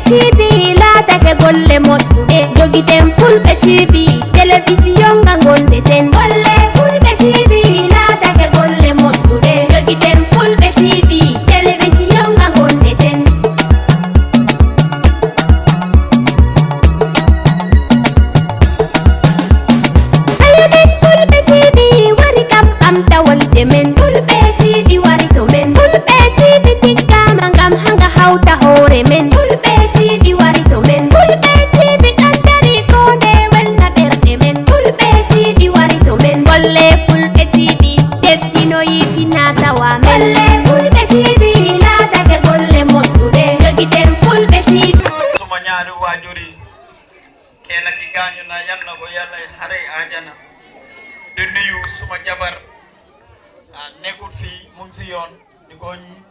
TV la take golle moddude jogiten Fulbe TV television gangonde ten golle Fulbe TV la take golle moddude jogiten Fulbe TV television gangonde ten sayamen Fulbe TV wari kam am tawal demen Fulbe TV wari to men Fulbe TV tikka mangam hanga hauta hore men Fulbe TV wari to men Fulbe TV kandari kode wenna berde men Fulbe TV wari to men golle Fulbe TV tettino yitina tawa men golle Fulbe TV la take golle moddude jogiten Fulbe TV suma ñaari wajuri kena ki gañu na yanna ko yalla hare ajana de nuyu suma jabar nekut fi mu ngi si yoon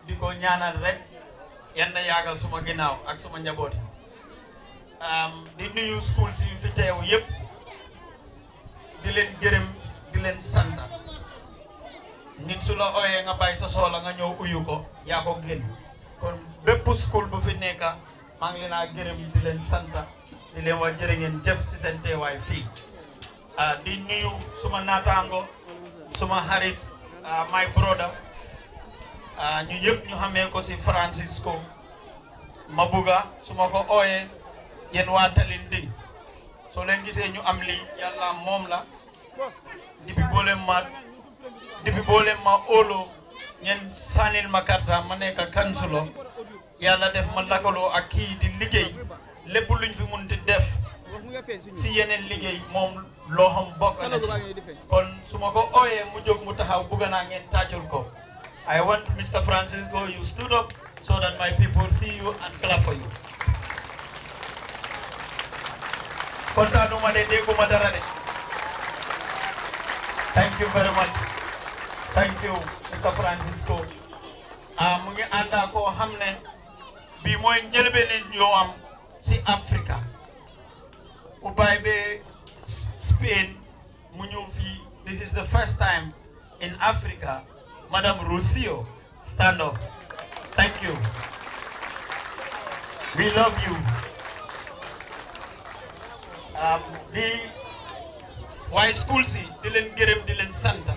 diko ñaanal rek yanda yaagal suma ginaaw ak suma njaboot di nuyu school si fi teew yépp di leen gërëm di leen sant nit su la ooyee nga bàyyi sa soxla nga ñëw uyu ko yaa ko gën kon bépp school bu fi nekka maa ngi leen a gërëm di leen sant di leen wax jërë ngeen jëf si seen teewaay fii di nuyu suma naataango suma xarit my brother ñu yëpp ñu xamee ko si Francisco ma bugga su ma ko ooyee yéen waa Tallinding soo leen gisee ñu am lii yàlla moom la depuis boo leen ma óoloo ngeen sànnil ma karta ma nekk kansulo yàlla def ma lakkaloo ak kii di liggéey lépp luñ fi mun di def si yeneen liggéey moom loo xam bokk na ci kon su ma ko ooyee mu jóg mu taxaw bugga naa ngeen tàccul ko I want Mr. Francisco, you stood up so that my people see you and clap for you. Thank you very much. Thank you, Mr. Francisco. Mungi anda ko hamne bi moy njëlbeen yo am si Africa. Ubay Spain mu ñëw fi. This is the first time in Africa. Madam Rusio, stand up. Thank you. We love you. Why school si dilen gerem dilen santa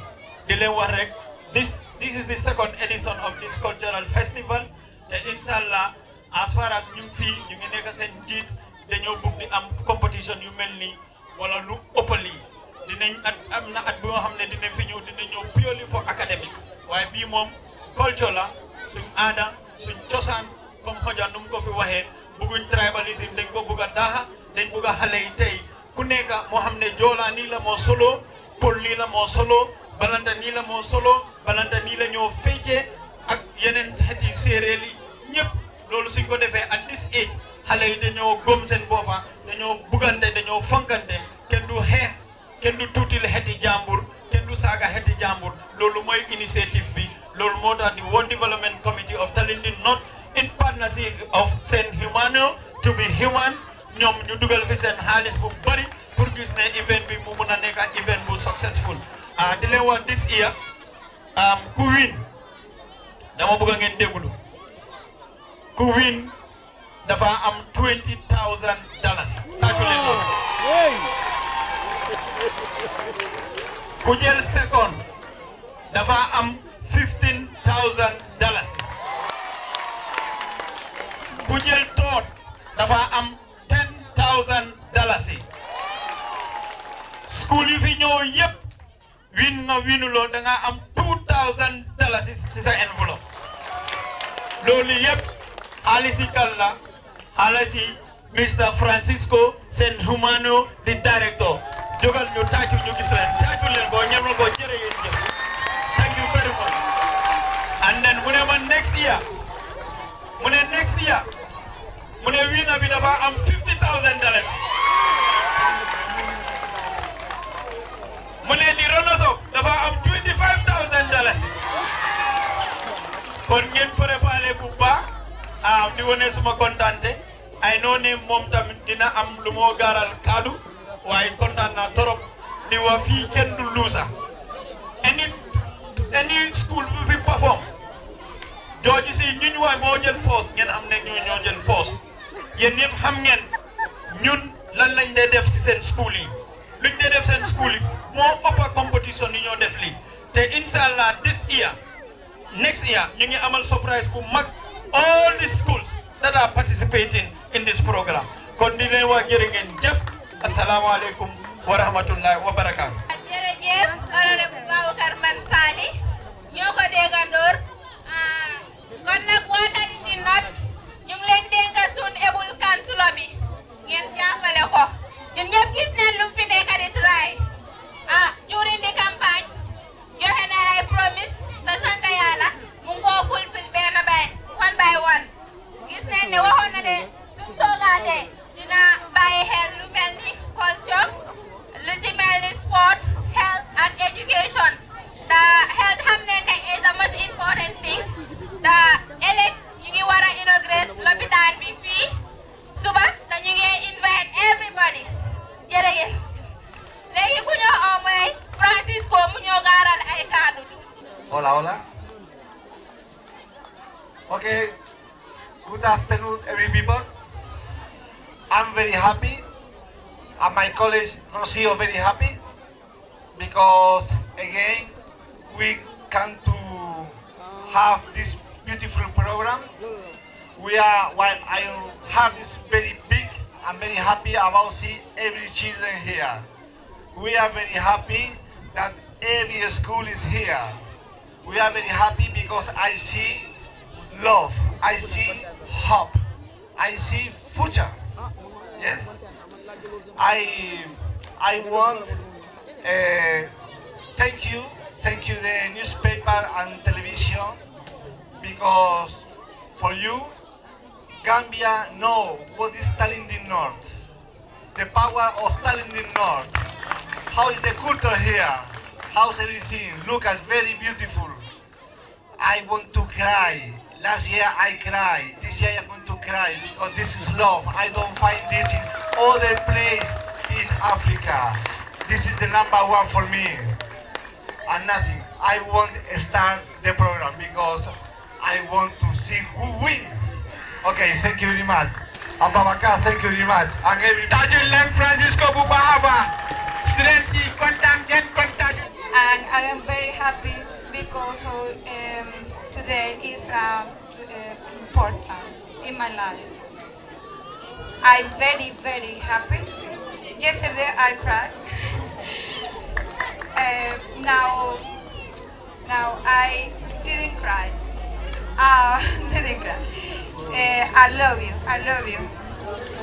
dilen warek. This is the second edition of this cultural festival. Te inshallah, as far as ñu fi ñu ngi nekk seen njiit dañoo bëgg di am competition yu melni wala lu ëppali. Dinañ am na at boo xam ne dinañ fi ñëw dinañ ñëw purely for academics waaye bii moom culture la suñ aada suñ cosaan comme xoja nu mu ko fi waxee bëgguñ tribalism dañ ko bëgg a daaxa dañ bëgg a xale yi tey ku nekk moo xam ne joolaa nii la moo solo pël nii la moo solo balanta nii la moo solo balanta nii la ñoo feccee ak yeneen xeeti séeréer yi ñëpp loolu suñ ko defee at this age xale yi dañoo gëm seen boppa dañoo buggante dañoo fonkante kenn du xeex kenn du tuutil xeeti jàmbur kenn du saaga xeeti jàmbur loolu mooy initiative bi loolu moo tax di World Development Committee of Tallinding North in partnership of Saint Humano to be human ñoom ñu dugal fi seen xaalis bu bari pour gis ne event bi mu mun a nekk event bu successful di leen wax this year ku win dama bëgg ngeen déglu ku win dafa am $20,000 taatu leen loolu ku jël second dafa am $15,000 ku jël third dafa am $10,000 school yi fi ñëw yépp win nga winuloo da nga am $2,000 si sa enveloppe loolu yépp xaalis yi kan la xaalis yi Mr. Francisco Saint Humano di director jogal ñu tàccu ñu gis leen tàccu leen ko ñemal ko jërë ngeen jëf thank you very much and then mu ne ma next year mu ne winner bi dafa am $50,000 mu ne di runners-up dafa am $25,000 kon ngeen préparé bu baax di wone suma kontante ay know ne moom tamit dina am lu moo gaaral kaddu waaye kontaan naa torop di wa fii kenn du luusa any school bu fi perform jooju si ñu waay moo jël force ngeen am ne ñoo jël force yéen ñëpp xam ngeen ñun lan lañ dee def ci seen school yi luñ dee def seen school yi moo ëpp competition yi ñoo def lii te inshallah this year next year ñu ngi amal surprise bu mag all the schools that are participating in this program kon di leen wax jërë ngeen jëf asalaamaaleykum wa rahmatullahi wa barakaatu. jërëjëf honorable Baboucarr Mansali ñoo ko déggandoor kon nag waa Tallinding North ñu ngi leen dénka sun ebul councilor bi ngeen jàppale ko ñun ñëpp gis nañ lu fi nekk di try during the campagne joxe na ay promise te sant yàlla mu ngi koo fulfill one by one gis nañ ne waxoon na ne suñ toogaatee dina bàyyi xel lu mel ni culture lu si mel ni sport health and education the health xam ne is the most important thing the elect ñu ngi war a inaugurate lopitaan bi fii suba te ñu ngi invite everybody jërëjëf léegi ku ñoo oo mooy Francisco mu ñoo gaaral ay kaddu tuuti. Hola, hola. Okay, good afternoon, every people. I'm very happy, and my colleague Rocio very happy, because again we come to have this beautiful program. While I have this very big, I'm very happy about see every children here. We are very happy that every school is here. We are very happy because I see love, I see hope, I see future. Yes. I want thank you the newspaper and television, because for you Gambia know what is Tallinding North, the power of Tallinding North. How is the culture here? How's everything? Look, it's very beautiful. I want to cry. Last year I cried. This year I'm going to cry because this is love. I don't find this in other place in Africa. This is the #1 for me. And nothing. I want to start the program because I want to see who wins. Okay, thank you very much. Baboucarr, thank you very much. And everybody. Francisco Bubahaba. And I am very happy because today is important in my life. I'm very, very happy. Yesterday I cried. Now I didn't cry. Didn't cry. I love you. I love you.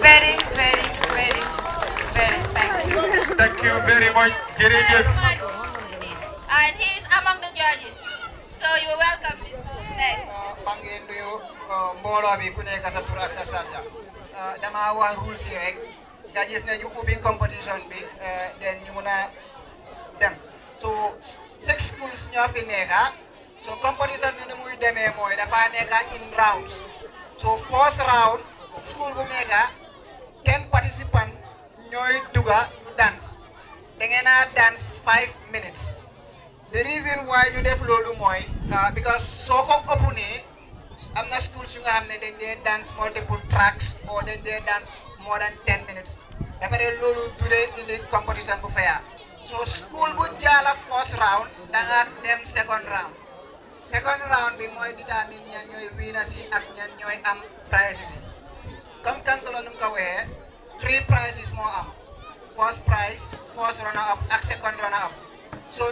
Very, very, very, very thank you. Thank you very much. And he is among the judges. So you are welcome, Mr. Beck. maa ngi nuyu mbooloo bi ku nekk sa tur ak sa sant dama wax rules yi rek nga gis ne ñu ubbi competition bi den ñu mun a dem so 6 schools ñoo fi nekk so competition bi ni muy demee mooy dafa nekk in rounds so first round school bu nekk 10 participants ñooy duga ñu dance da ngeen a dance 5 minutes. The reason why you def lolu moy because so ko opune amna schools yu nga xamne dañ dé dance multiple tracks or dañ dé dance more than 10 minutes dafa dé lolu today in the competition bu fair so school bu jala first round da nga dem second round bi moy determine ñan ñoy winners yi ak ñan ñoy am prizes yi comme kan solo num ko wé 3 prizes mo am first prize first runner up ak second runner up. So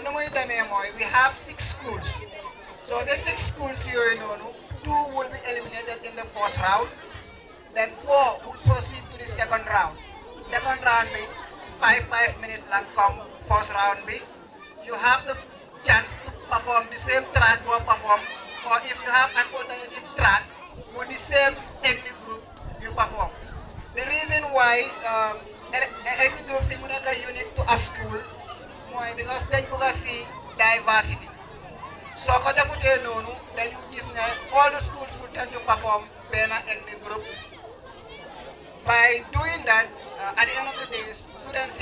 we have 6 schools. So the 6 schools here, 2 will be eliminated in the first round. Then 4 will proceed to the second round. Second round be 5 minutes long come. First round be you have the chance to perform the same track or perform, or if you have an alternative track with the same ethnic group you perform. The reason why ethnic groups are unique to a school because dañ bëgg see diversity. So ko defutee nonu dañu gis ne all the schools will tend to perform in ethnic group. By doing that, at the end of the day, students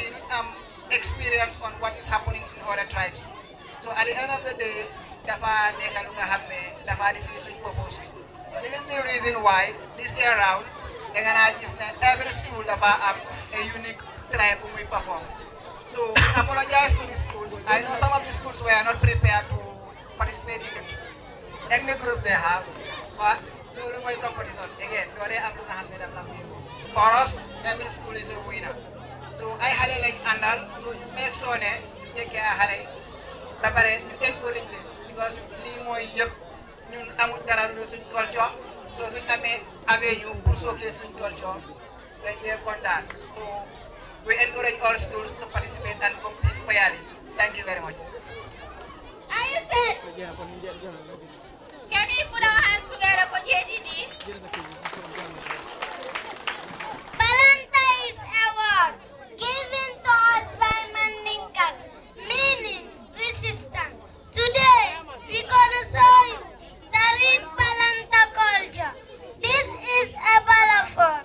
experience on what is happening in other tribes. So at the end of the day, dafa nekk lu nga xam ne dafa defeat suñ purpose bi. So this is the reason why this year round every school dafa have a unique tribe who we perform. So we apologize to the schools. I know some of the schools were not prepared to participate in the group they have, but no more competition. Again, for us, every school is a winner. So I had like anal, so you make sure you take care of it. You encourage them because limo yep ñun amul dara lu suñ culture, so suñ amé avenue pour showcase suñ culture dañ dé content. So we encourage all schools to participate and compete fairly. Thank you very much. Are you set? Can we put our hands together for JDD? Valentine's Award given to us by Mandinkas, meaning resistance. Today, we're gonna show you the real Balanta culture. This is a balafon.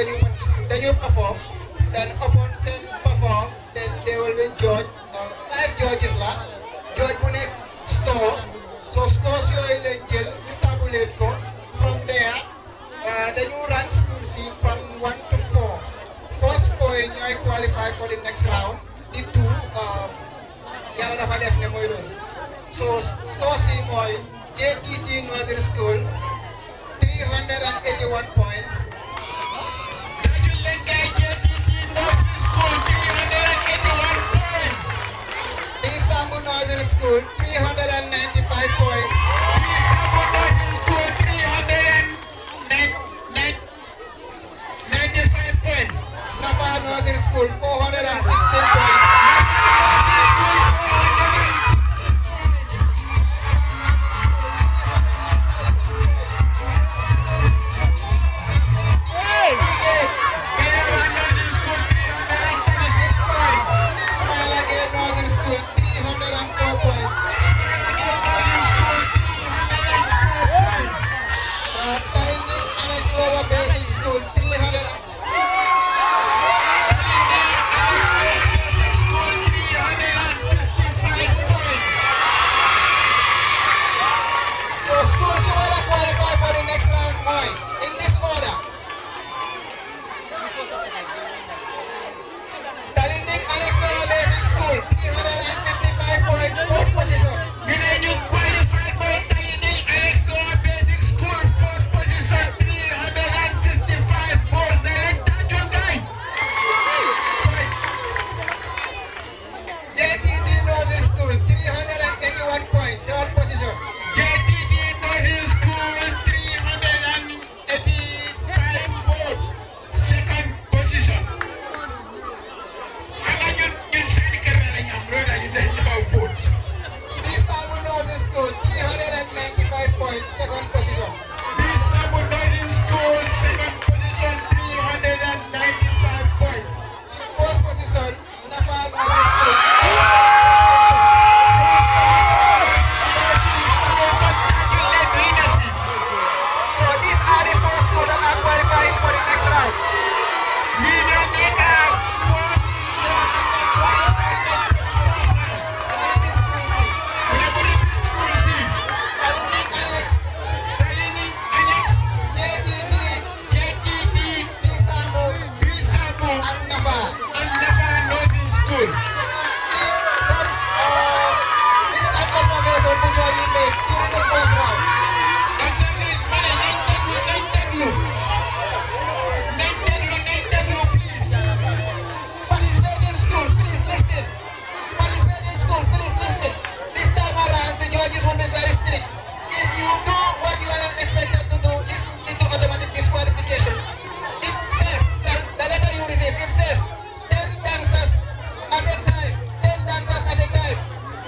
you perform. Then upon said perform, then they will be judged. 5 judges la. Judge mu nekk score. So scores yooyu leen jël ñu tabulate ko. From there, then you rank school C from 1 to 4. First 4 yi ñooy qualify for the next round. The 2 yàlla dafa def ne mooy loolu. So score C mooy JTT Nursery School 381 points. Sambu Nursery School 395 points. Sambu Nursery School 395 points. Nafa Nursery School 416 points. Tallinding Annex Lower Basic School 300. So schools who will qualify for the next round are in this order. Tallinding Annex Lower Basic School 355 point, 4th position. You qualified for Tallinding Annex Lower Basic School 4th position 355 for the guy. JTT Nursery School 381 point, 3rd position. JTT Nursery School 385 votes, 2nd position. Hanga ñun seen kër la ñu am loolu dañu dañ daw votes. Sambu Nursery School 395 point, 2nd position. Sambu Nursery School 2nd position 395 points. 1st position, Nafa Nursery School. So these are the 4 schools that are qualifying for the next round. Tallinding Annex, JTT, Sambu, and Nafa. This is an observation which was made during the first round. Participating schools, please listen. Participating schools, please listen. This time around, the judges will be very strict. If you do what you are not expected to do, this into automatic disqualification. It says, the letter you receive, it says 10 dancers at a time. 10 dancers at a time.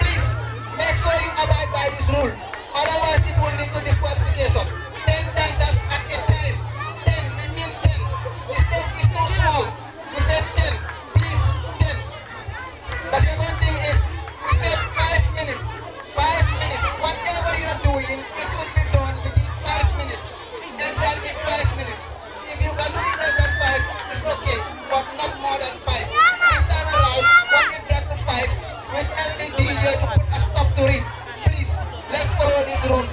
Please make sure you abide by this rule. Otherwise, it will lead to disqualification. 10 dancers at a time. 10, we mean 10. The stage is too small. We said 10. Please, 10. The second thing is, we said 5 minutes. 5 minutes. Whatever you are doing, it should be done within 5 minutes. Exactly 5 minutes. If you can do it less than 5, it's okay, but not more than 5. This time around, when it get to 5, we tell the DJ to put a stop to it. Please, let's follow these rules.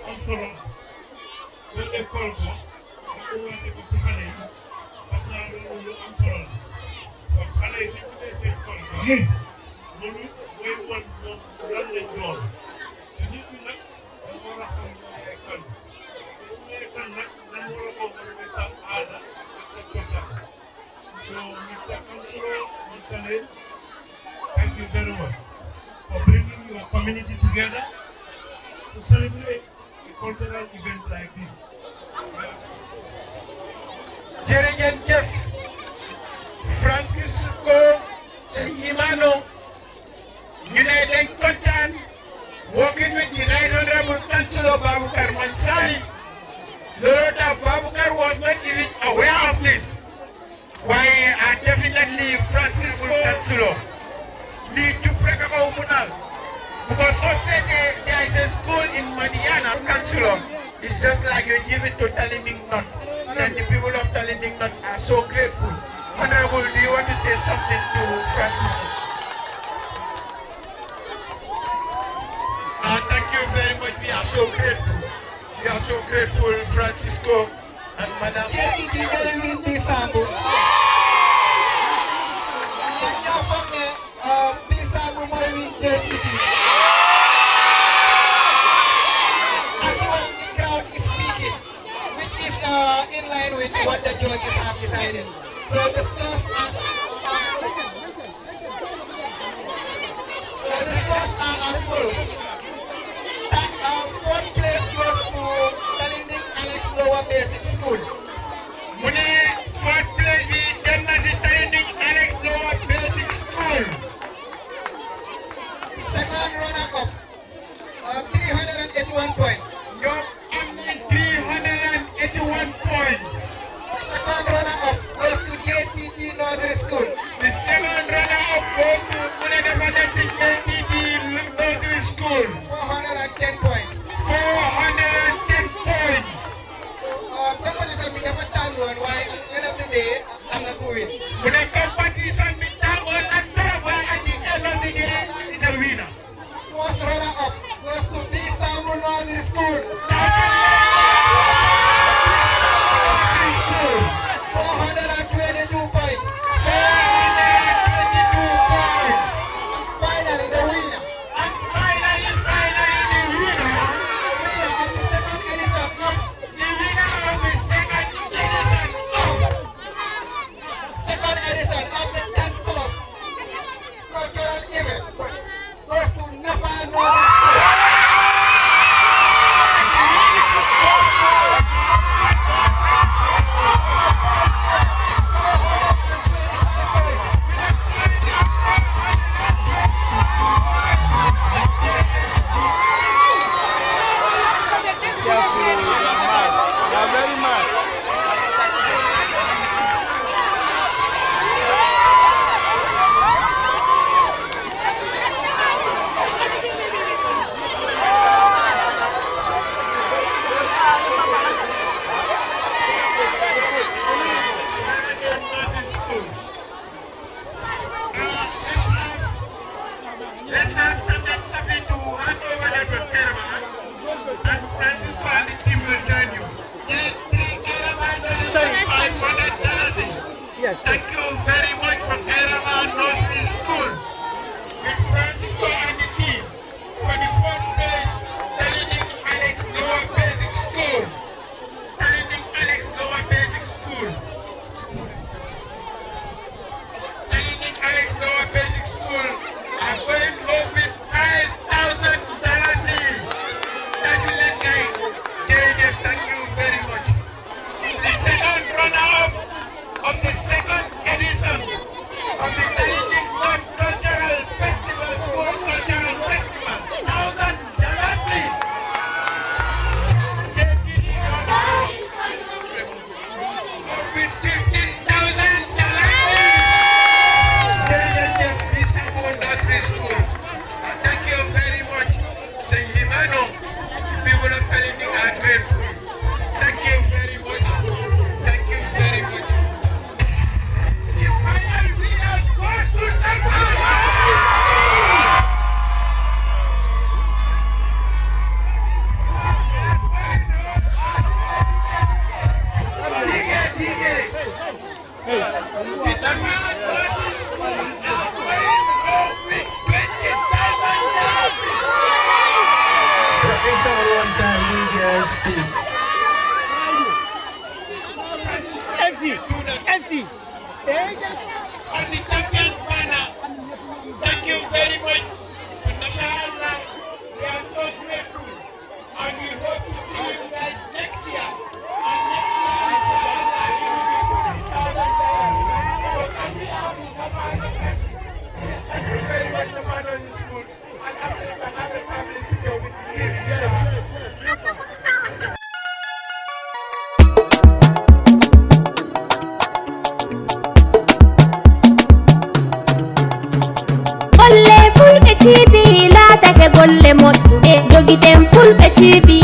am solo soo dee culture nga commencé ko si xale yi xam naa loolu lu am solo la parce que xale yi suñ ko dee seen culture loolu mooy wan moom lan lañ doon te nit ñi nag dañ war a xam ne ay kan te bu ñu kan nag dañ war a ko xam ne sa aada ak sa cosaan so Mr. Councilor Monsalem, thank you very much for bringing your community together to celebrate a cultural event like this. Jërëjëf Francisco Sehimano, ñu ne dañ kontaan working with the Right Honorable Councilor Babukar Mansali. Loolu tax Babukar was not even aware of this. Why definitely Francisco Councilor need to break a munal because so say there is a school in Madiana. Councilor, it's just like you give it to Tallinding North, and the people of Tallinding North are so grateful. Honorable, do you want to say something to Francisco? Thank you very much. We are so grateful. We are so grateful, Francisco and Madam. In line with what the judges have decided. So the scores are as follows. Fourth place goes to Tallinding Alex Lower Basic School. Muni fourth place we Denmark Tallinding Alex Lower Basic School. Second runner-up, 381 points. Job 381 points. Second runner-up goes to JTT Nursery School. The second runner-up goes to Munadamatic JTT Nursery School. 410 points. 410 points. Competition we never done one. Why? End of the day, I'm not going. When a competition we done one at the end of the day is a winner. First runner-up goes to Bisamu Nursery School. 422 points. 422 points. And finally, the winner. And finally, the winner. Winner of the second edition of The winner of the second edition of the Councilors Cultural Event goes to Nafa Nursery School. Let's have Tanda Safi to hand over that to Caravan, and Francisco and the team will join you. Yeah, 3 Caravan $500. Yes. Thank you very much for Caravan Nursery School with Francisco and the team for the fourth place, Tallinding Alex Lower Basic School. Tallinding Alex Lower Basic School. Tallinding Alex Lower Basic School are going home with $5,000. Thank you very much. The second runner-up of the second Majesty. FC. And the champions banner. Thank you very much. Inshallah, we are so grateful. And we hope to see you guys next year. And next year, inshallah, it will be $50,000. So can we have thank you very much, the man on the school. And after you can have a family picture with the kid, inshallah. Fulbe TV la take golle moƴƴuɗe jogiten Fulbe TV